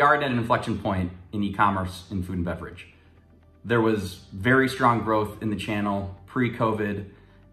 We are at an inflection point in e-commerce in food and beverage. There was very strong growth in the channel pre-COVID,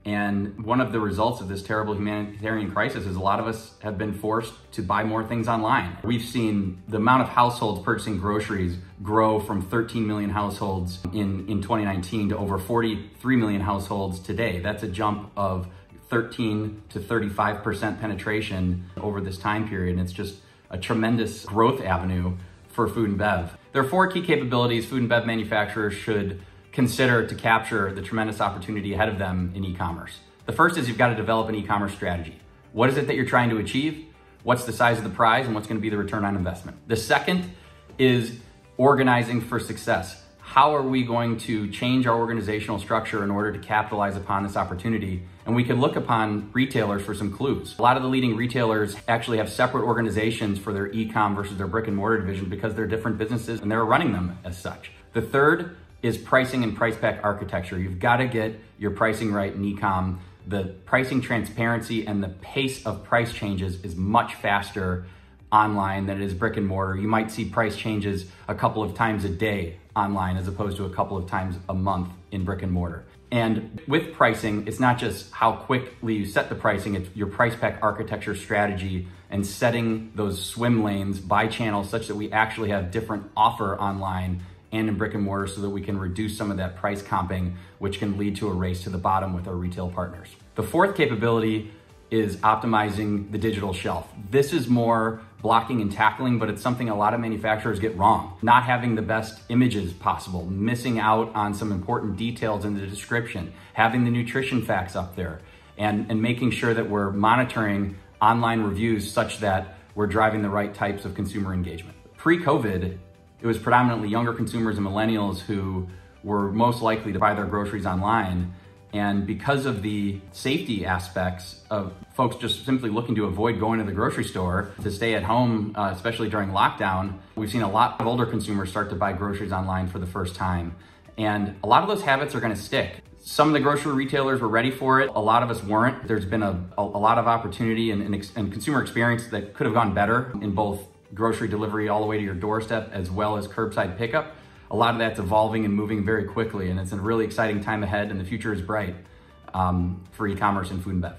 and one of the results of this terrible humanitarian crisis is a lot of us have been forced to buy more things online. We've seen the amount of households purchasing groceries grow from 13 million households in 2019 to over 43 million households today. That's a jump of 13 to 35% penetration over this time period, and it's just a tremendous growth avenue for food and bev. There are 4 key capabilities food and bev manufacturers should consider to capture the tremendous opportunity ahead of them in e-commerce. The first is you've got to develop an e-commerce strategy. What is it that you're trying to achieve? What's the size of the prize and what's going to be the return on investment? The second is organizing for success. How are we going to change our organizational structure in order to capitalize upon this opportunity? And we can look upon retailers for some clues. A lot of the leading retailers actually have separate organizations for their e-com versus their brick and mortar division because they're different businesses and they're running them as such. The third is pricing and price pack architecture. You've got to get your pricing right in e-com. The pricing transparency and the pace of price changes is much faster online than it is brick and mortar. You might see price changes a couple of times a day online as opposed to a couple of times a month in brick and mortar. And with pricing, it's not just how quickly you set the pricing, it's your price pack architecture strategy and setting those swim lanes by channel such that we actually have different offer online and in brick and mortar so that we can reduce some of that price comping, which can lead to a race to the bottom with our retail partners. The fourth capability is optimizing the digital shelf. This is more blocking and tackling, but it's something a lot of manufacturers get wrong. Not having the best images possible, missing out on some important details in the description, having the nutrition facts up there, and making sure that we're monitoring online reviews such that we're driving the right types of consumer engagement. Pre-COVID, it was predominantly younger consumers and millennials who were most likely to buy their groceries online. And because of the safety aspects of folks just simply looking to avoid going to the grocery store to stay at home, especially during lockdown, we've seen a lot of older consumers start to buy groceries online for the first time. And a lot of those habits are gonna stick. Some of the grocery retailers were ready for it. A lot of us weren't. There's been a lot of opportunity and consumer experience that could have gone better in both grocery delivery all the way to your doorstep as well as curbside pickup. A lot of that's evolving and moving very quickly, and it's a really exciting time ahead, and the future is bright for e-commerce and food and bev.